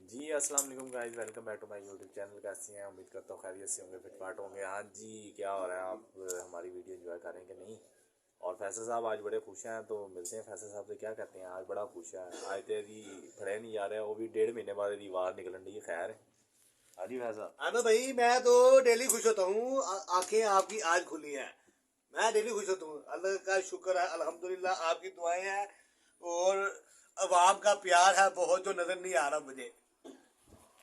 जी अस्सलाम वालेकुम guys, welcome back to my YouTube channel. कैसे हैं? उम्मीद करता हूँ खैरियत से होंगे, फिटफाट होंगे। हाँ जी, क्या हो रहा है? आप हमारी वीडियो एंजॉय करेंगे नहीं? और फैसल साहब आज बड़े खुश हैं, तो मिलते हैं फैसल साहब से। क्या कहते हैं? आज बड़ा खुश है, आज तेरी फड़े नहीं जा रहे, वो भी 1.5 महीने बाद तेरी आवाज़ निकलन रही है। खैर है? हाँ जी फैसल। हाँ तो भाई मैं तो डेली खुश होता हूँ। आंखें आपकी आज खुली हैं। मैं डेली खुश होता हूँ। अल्लाह का शुक्र है, अल्हम्दुलिल्लाह। आपकी दुआएं हैं और अवाम का प्यार है बहुत, जो नजर नहीं आ रहा मुझे।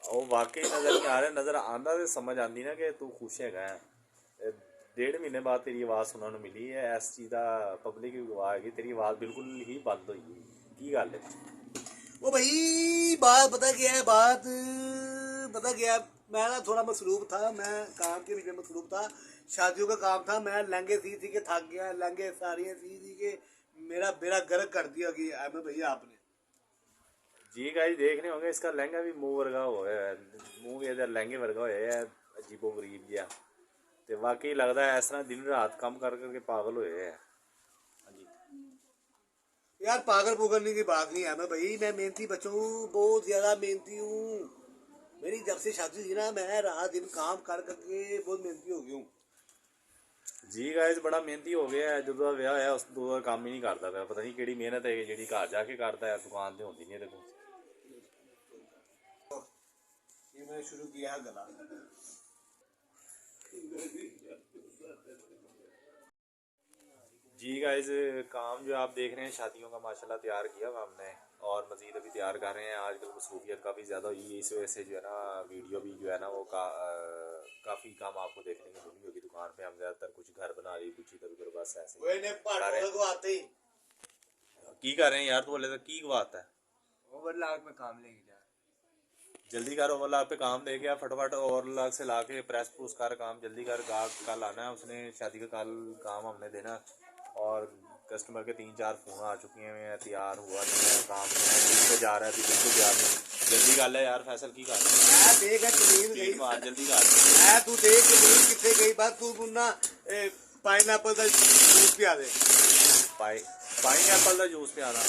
ਉਹ वाकई नज़र नहीं आ रहा, नज़र आंदा तो समझ आती ना कि तू खुश है। 1.5 महीने बाद तेरी आवाज़ सुनने ਨੂੰ मिली है। इस चीज़ का पब्लिक भी गवाह है कि तेरी आवाज़ बिल्कुल ही बंद हुई है। की गल है? वो भाई बात पता क्या है, बात पता क्या है? मैं ना थोड़ा मसरूफ था, मैं काम के बीच में मसरूफ था। शादियों का काम था, मैं लहंगे सी के थक गया। लहंगे साड़ियाँ सी के मेरा बेड़ा गर्क कर दिया कि अहमद भैया आपने। जी गाइस, देख रहे होंगे इसका लहंगा भी मुंह वर्गा हो है, मुंह भी ਇਹਦਾ लहंगे वर्गा होया है, अजीबो गरीब जिहा। ਤੇ ਵਾਕਈ ਲੱਗਦਾ ਹੈ ਇਸ ਤਰ੍ਹਾਂ दिन रात काम कर करके पागल होए है। हाँ जी। यार पागल पुगलने की बात नहीं है मैं भाई, मैं मेहनती बच्चा हूँ, बहुत ज्यादा मेहनती हूँ। मेरी जब से शादी हुई ना, मैं रात दिन काम कर करके बहुत मेहनती हो गया हूँ। जी गाइस, बड़ा मेहनती हो गया है। ਜਦੋਂ ਦਾ ਵਿਆਹ ਹੋਇਆ ਉਸ ਤੋਂ ਬਾਅਦ ਕੰਮ ਹੀ ਨਹੀਂ ਕਰਦਾ ਪਿਆ। ਪਤਾ ਨਹੀਂ ਕਿਹੜੀ ਮਿਹਨਤ ਹੈ ਜਿਹੜੀ ਘਰ ਜਾ ਕੇ ਕਰਦਾ ਹੈ, ਦੁਕਾਨ ਤੇ ਹੁੰਦੀ ਨਹੀਂ ਇਹਦੇ ਕੋਲ। ये मैंने शुरू किया है गला। जी गाइस, काम जो आप देख रहे हैं शादियों का माशाल्लाह तैयार किया हुआ हमने, और मज़ीद अभी तैयार कर रहे हैं। आजकल मसरूफियत काफ़ी ज़्यादा हुई है, इस वजह से जो है ना वीडियो भी जो है ना वो काफ़ी काम आपको देखने को मिली होगी। दुकान पे हम ज़्यादातर कुछ घर बना रही, कुछ इधर उधर, बस ऐसे वो ने कर रहे पाटो को आते ही हैं। की कर रहे हैं यार? तो बोले तो की बात है? ओवरलॉक में काम लेके जा। जल्दी कर, ओवरलॉक पे काम दे गया फटाफट, ओवरलॉक से ला के प्रेस प्रूस कर, काम जल्दी कर। गाहक कल आना है, उसने शादी का कल काम हमने देना। और कस्टमर के 3-4 फ़ोन आ चुके हैं, तैयार हुआ नहीं है, काम पे जा रहा है, अभी बिल्कुल तैयार नहीं। जल्दी कर ले यार फैसल, की कर मैं देख कमीज गई मार, जल्दी कर। मैं तू देख कमीज कितने गई बात तू मुन्ना पाइनएप्पल का जूस पिया दे। पाइनएप्पल का जूस पिया दा।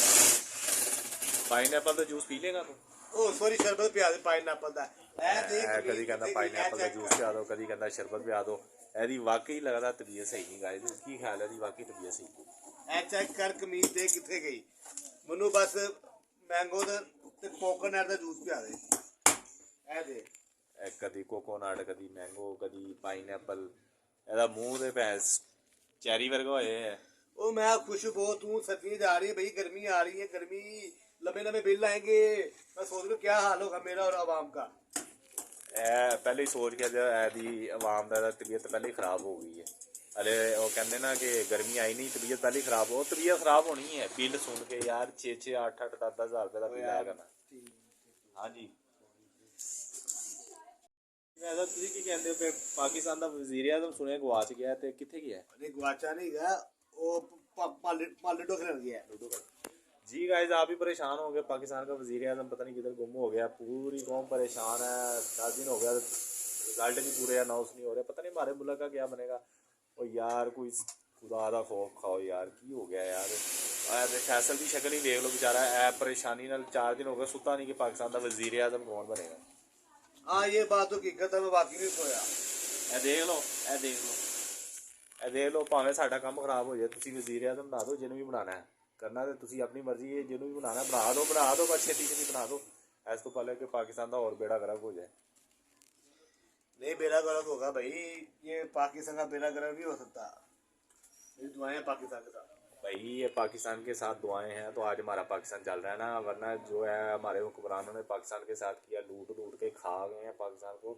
पाइनएप्पल का जूस पी लेगा तू? ओ सॉरी, शरबत पिया दे पाइनएप्पल का। कभी कहता पाइनएप्पल का जूस पिया दो, कभी कहता शरबत पिया दो। ਇਹਦੀ ਵਾਕਈ ਲੱਗਦਾ ਤਬੀਅਤ ਸਹੀ ਨਹੀਂ ਗਾਇਸ। ਕੀ ਖਿਆਲ ਹੈ? ਇਹਦੀ ਵਾਕਈ ਤਬੀਅਤ ਸਹੀ ਨਹੀਂ। ਐ ਚੈੱਕ ਕਰ ਕਮੀਜ਼ ਦੇ ਕਿੱਥੇ ਗਈ। ਮੈਨੂੰ ਬਸ ਮੈਂਗੋ ਦਾ ਤੇ ਕੋਕੋਨਟ ਦਾ ਜੂਸ ਪਿਆ ਦੇ। ਇਹ ਦੇ ਕਦੀ ਕੋਕੋਨਟ, ਕਦੀ ਮੈਂਗੋ, ਕਦੀ ਪਾਈਨਐਪਲ। ਇਹਦਾ ਮੂੰਹ ਦੇ ਭੈਂਸ ਚੈਰੀ ਵਰਗਾ ਹੋਏ ਹੈ। ओ मैं खुश बहुत हूँ। सर्दी जा रही है भाई, गर्मी आ रही है, गर्मी लंबे लंबे बिल आएंगे। मैं सोच रहा हूँ क्या हाल होगा मेरा और आवाम का। ਪਹਿਲੇ ਹੀ ਸੋਚ ਕੇ ਇਹਦੀ ਆਵਾਮ ਦਾ ਤਬੀਅਤ ਪਹਿਲੇ ਹੀ ਖਰਾਬ ਹੋ ਗਈ ਹੈ। ਹਲੇ ਉਹ ਕਹਿੰਦੇ ਨਾ ਕਿ ਗਰਮੀ ਆਈ ਨਹੀਂ, ਤਬੀਅਤ ਪਹਿਲੇ ਹੀ ਖਰਾਬ ਹੋ। ਤਬੀਅਤ ਖਰਾਬ ਹੋਣੀ ਹੈ ਬਿੱਲ ਸੁਣ ਕੇ ਯਾਰ। 6-6 8-8 10-10 ਹਜ਼ਾਰ ਰੁਪਏ ਦਾ ਬਿੱਲ ਆਇਆ ਕਰਨਾ। ਹਾਂਜੀ। ਵੈਸੇ ਤੁਸੀਂ ਕੀ ਕਹਿੰਦੇ ਹੋ? ਪਾਕਿਸਤਾਨ ਦਾ ਵਜ਼ੀਰ ਆਜ਼ਮ ਸੁਣਿਆ ਗਵਾਚ ਗਿਆ, ਤੇ ਕਿੱਥੇ ਗਿਆ? अरे गुआचा नहीं गया, वो पालिटो खेल गया है। जी गाइस, आप भी परेशान हो गए। पाकिस्तान का वजीर आजम पता नहीं किधर गुम हो गया, पूरी कौम परेशान है। 10 दिन हो गया, रिजल्ट भी पूरे अनाउंस नहीं हो रहे। पता नहीं हमारे मुल्क का क्या बनेगा। और यार कोई खुदा दा खौफ खाओ यार, की हो गया यार? फैसल की शक्ल ही देख लो बेचारा, ऐ परेशानी नाल 4 दिन हो गए सुता नहीं कि पाकिस्तान का वजीर आजम कौन बनेगा। हाँ ये बात तो हकीकत है, मैं बाकी नहीं सोया। ए देख लो, ए देख लो, ए देख लो। भावें साडा काम खराब हो जाए, तुसीं वजीर आजम बना दो, जिन्हों भी बनाना है करना, तो तुसी अपनी मर्जी है, जिन्हों भी बनाना बना दो बस, छेती छेती बना दो। ऐसा तो पहले कि पाकिस्तान का और बेड़ा गर्क हो जाए। नहीं बेड़ा गर्क होगा भाई, ये पाकिस्तान का बेड़ा गर्क नहीं हो सकता। मेरी दुआएं हैं पाकिस्तान के साथ। भाई ये पाकिस्तान के साथ दुआएं हैं तो आज हमारा पाकिस्तान चल रहा है ना, वरना जो है हमारे हुक्मरानों ने पाकिस्तान के साथ किया, लूट लूट के खा गए हैं पाकिस्तान को।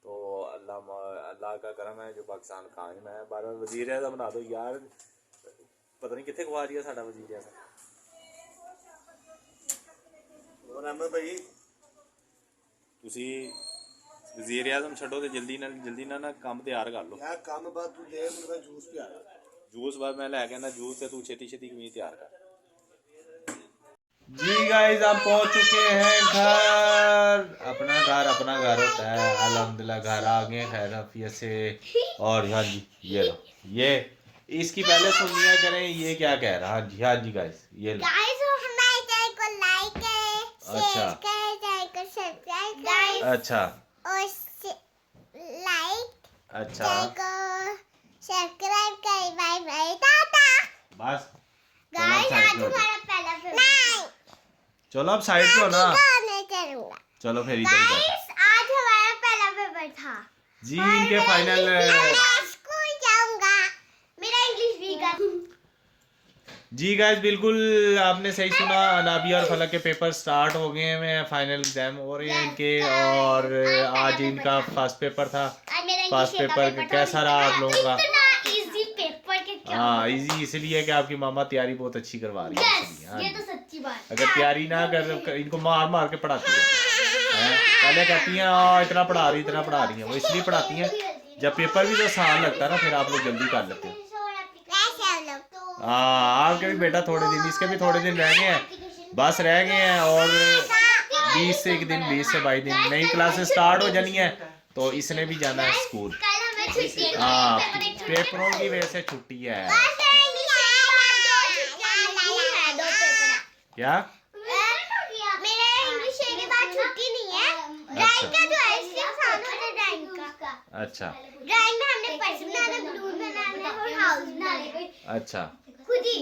तो अल्लाह का करम है जो पाकिस्तान कायम है। बार वजीर आज़म बना दो यार। पता नहीं कितने गवा दिया साडा वजीर आज़म। और अहमद भाई ਤੁਸੀਂ ਵਜ਼ੀਰ ਆਜ਼ਮ ਛੱਡੋ ਤੇ ਜਲਦੀ ਨਾ ਕੰਮ ਤਿਆਰ ਕਰ ਲਓ। यार काम बाद तू दे मुझे जूस पिया दे। जूस बाद मैं लैके आना जूस, से तू छेती छेती कमीज तैयार कर। जी गाइस, हम पहुंच चुके हैं घर। अपना घर होता है। अल्हम्दुलिल्लाह घर आ गए खैर आफियत से। और हाँ जी, ये लो, ये इसकी पहले सुनिया करें ये क्या कह रहा है। हाँ जी गाइस, ये लो। गाइस हमारे चैनल को लाइक करें, अच्छा। शेयर करें, सब्सक्राइब अच्छा और लाइक अच्छा सब्सक्राइब कर, बाय बाय टाटा। बस गाइस साइड आज पे हो जाओ। हमारा पहला पेपर चलो अब साइड पे हो ना। नहीं करूंगा। चलो फिर इधर ही बैठो। गाइस आज हमारा पहला पेपर था जी इनके फाइनल मैं स्कूल जाऊंगा, मेरा इंग्लिश वीक। जी गाइस बिल्कुल आपने सही सुना, अनाबिया और फलक के पेपर स्टार्ट हो गए हैं, फाइनल एग्जाम हो रहे हैं इनके। और आज इनका फर्स्ट पेपर था। फर्स्ट पेपर कैसा रहा आप लोगों का? इजी पेपर के क्या? हाँ इजी इसलिए कि आपकी मामा तैयारी बहुत अच्छी करवा रही है इसलिए। हाँ ये जी। तो सच्ची बात। अगर तैयारी ना कर इनको मार मार के पढ़ाती है। पहले कहती हैं इतना पढ़ा रही है, वो इसलिए पढ़ाती हैं। जब पेपर भी तो आसान लगता है ना, फिर आप लोग जल्दी कर लेते हो। हाँ आपके भी बेटा थोड़े दिन, इसके भी थोड़े दिन रह गए हैं, बस रह गए हैं। और 20 से 22 दिन नई क्लासेस स्टार्ट हो जानी है, तो इसने भी जाना है स्कूल। हाँ पेपरों की वजह से छुट्टी है। क्या मेरा इंग्लिश के बाद छुट्टी नहीं है, ड्राइंग का जो है इसलिए आसान हो जाए ड्राइंग का। अच्छा ड्राइंग में हमने पर्स बनाना, बलून बनाना और हाउस बनाना अच्छा, खुद ही।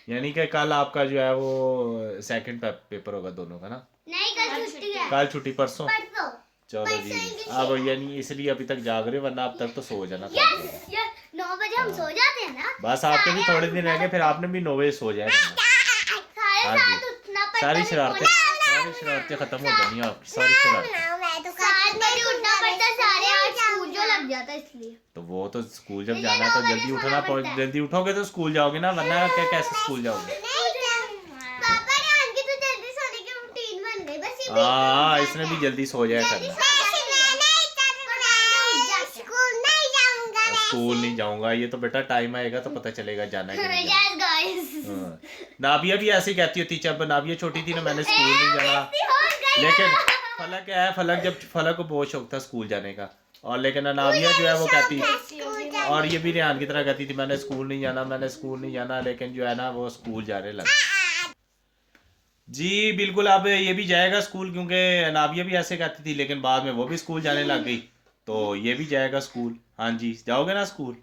यानी कि कल आपका जो है वो सेकंड पेपर होगा दोनों का ना? नहीं कल छुट्टी है, कल छुट्टी, परसों। परसों। चलो जी अब यानी इसलिए अभी तक जाग रहे, वरना अब तक तो सो जाना था। यस 9 बजे हम सो जाते हैं ना। बस आपके भी थोड़े दिन रह गए, फिर आपने भी 9 बजे सो जाए। सारे हाँ जी। साथ उठना पड़ता सारी है। शरारतें खत्म हो जानी है आपकी, सारी शरारतें। 7 बजे उठना पड़ता है, सारे 8 स्कूल जो लग जाता है इसलिए। तो वो तो स्कूल जब जाना है तो जल्दी उठना, जल्दी उठोगे तो स्कूल जाओगे ना, वरना कैसे स्कूल जाओगे? पापा ने आगे तो जल्दी सोने की रूटीन बन गई, बस ये हाँ इसने भी जल्दी सो जाया करना। स्कूल नहीं जाऊंगा, ये तो बेटा टाइम आएगा तो पता चलेगा जाना है कि नहीं जाना। यस गाइस हाँ। नाबिया भी ऐसे ही कहती होती, जब नाबिया छोटी थी ना मैंने स्कूल नहीं जाना, लेकिन फलक क्या है, फलक को बहुत शौक था स्कूल जाने का। और लेकिन नाबिया जो है वो कहती, और ये भी रेहान की तरह कहती थी मैंने स्कूल नहीं जाना, लेकिन जो है ना वो स्कूल जाने लगा। जी बिल्कुल अब ये भी जाएगा स्कूल, क्योंकि नाबिया भी ऐसे कहती थी, लेकिन बाद में वो भी स्कूल जाने लग गई, तो ये भी जाएगा स्कूल। हाँ जी जाओगे ना स्कूल?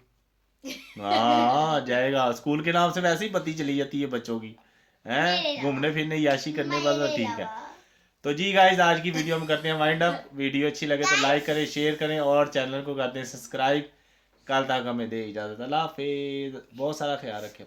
हाँ जाएगा स्कूल के नाम से, वैसे ही पति चली जाती है बच्चों की, हैं घूमने फिरने याशी करने बस, तो ठीक है। तो जी गाइस आज की वीडियो हम करते हैं वाइंड अप। वीडियो अच्छी लगे तो लाइक करें, शेयर करें और चैनल को करते हैं सब्सक्राइब। कल तक हमें दे इजाजत, अल्लाह हाफिज़, बहुत सारा ख्याल रखें।